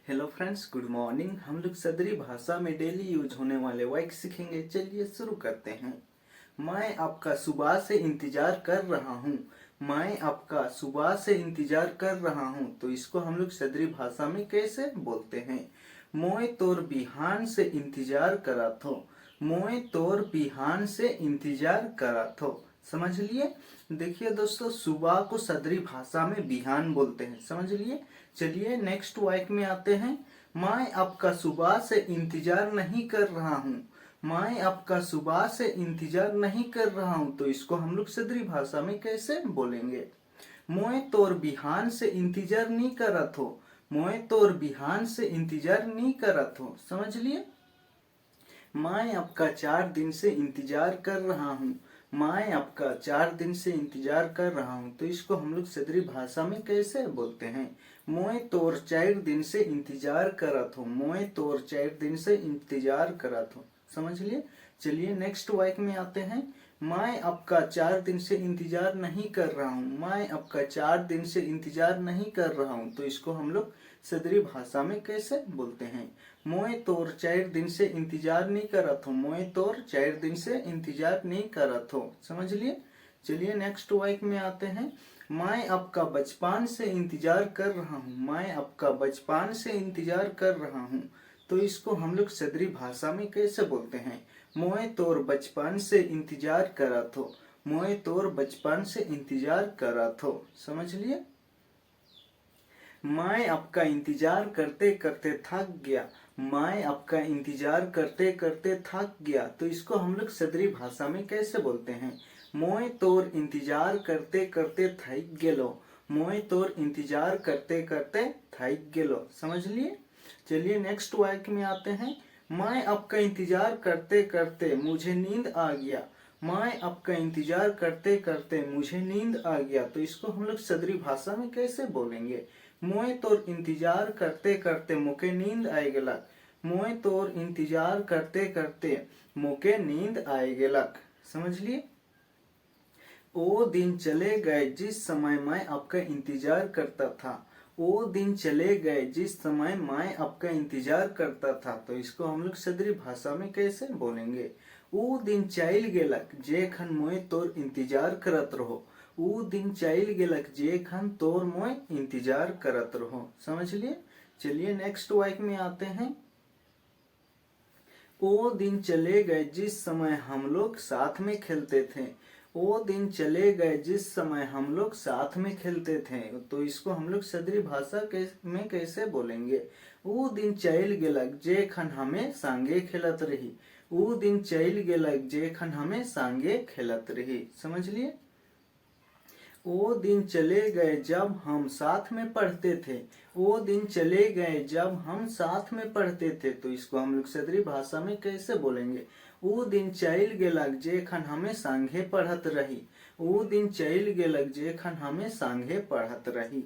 Hello friends, good morning. हम लोग सदरी भाषा में डेली यूज होने वाले वाक्य सीखेंगे। चलिए शुरू करते हैं। मैं आपका सुबह से इंतजार कर रहा हूँ। मैं आपका सुबह से इंतजार कर रहा हूँ, तो इसको हम लोग सदरी भाषा में कैसे बोलते हैं? मोए तोर बिहान से इंतजार करा थो। मोए तोर बिहान से इंतजार करा थो। समझ लिए? देखिए दोस्तों, सुबह को सदरी भाषा में बिहान बोलते हैं। समझ लिए? चलिए नेक्स्ट वाक्य में आते हैं। मैं आपका सुबह से इंतजार नहीं कर रहा हूँ। मैं आपका सुबह से इंतजार नहीं कर रहा हूँ, तो इसको हम लोग सदरी भाषा में कैसे बोलेंगे? मोए तोर बिहान से इंतजार नहीं करत हो। मोए तोर बिहान से इंतजार नहीं करत हो। समझ लिए? मैं आपका 4 दिन से इंतजार कर रहा हूँ। मैं आपका 4 दिन से इंतजार कर रहा हूँ, तो इसको हम लोग सदरी भाषा में कैसे बोलते हैं? मोए तोर 4 दिन से इंतजार करत हो। मोए तोर 4 दिन से इंतजार करत हो। समझ लिए? चलिए नेक्स्ट वाक्य में आते हैं। मैं आपका 4 दिन से इंतजार नहीं कर रहा हूँ। मैं आपका 4 दिन से इंतजार नहीं कर रहा हूँ, तो इसको हम लोग सदरी भाषा में कैसे बोलते हैं? मोए तोर 4 दिन से इंतजार नहीं करत हो। मोए तोर 4 दिन से इंतजार नहीं करत हो। समझ लिए? चलिए नेक्स्ट वाक्य में आते हैं। मैं आपका बचपन से इंतजार कर रहा हूँ। मैं आपका बचपन से इंतजार कर रहा हूँ, तो इसको हम लोग सदरी भाषा में कैसे बोलते हैं? मोए तोर बचपन से इंतजार करत हो। मोए तोर बचपन से इंतजार करत हो। समझ लिए? मैं आपका इंतजार करते करते थक गया। मैं आपका इंतजार करते करते थक गया, तो इसको हम लोग सदरी भाषा में कैसे बोलते हैं? मोए तोर इंतजार करते करते थक गेलो। मोए तोर इंतजार करते करते थक गेलो। समझ लिए? चलिए नेक्स्ट वाक्य में आते हैं। मैं आपका इंतजार करते करते मुझे नींद आ गया। मैं आपका इंतजार करते करते मुझे नींद आ गया, तो इसको हम लोग सदरी भाषा में कैसे बोलेंगे? मोए तोर इंतजार करते करते मुके नींद आए गेलक। मोए तोर इंतजार करते करते मुके नींद आए गेलक। समझ लिए? वो दिन चले गए जिस समय मैं आपका इंतजार करता था। वो दिन चले गए जिस समय मैं आपका इंतजार करता था, तो इसको हम लोग सदरी भाषा में कैसे बोलेंगे? वो दिन चल गेलक जेखन मोए तोर इंतजार करत रहो। वो दिन चल गेलक जेखन तोर मोए इंतजार करत रहो। समझ लिए? चलिए नेक्स्ट वाक्य में आते हैं। वो दिन चले गए जिस समय हम लोग साथ में खेलते थे। वो दिन चले गए जिस समय हम लोग साथ में खेलते थे, तो इसको हम लोग सदरी भाषा में कैसे बोलेंगे? वो दिन चल गेलक जेखन हमें संगे खेलत रही। वो दिन चल गेलक जेखन हमें संगे खेलत रही। समझ लिए? वो दिन चले गए जब हम साथ में पढ़ते थे। वो दिन चले गए जब हम साथ में पढ़ते थे, तो इसको हम लोग सदरी भाषा में कैसे बोलेंगे? वो दिन चल गेलक जेखन हमें संगे पढ़त रही। वो दिन चल गेलक जेखन हमें संगे पढ़त रही।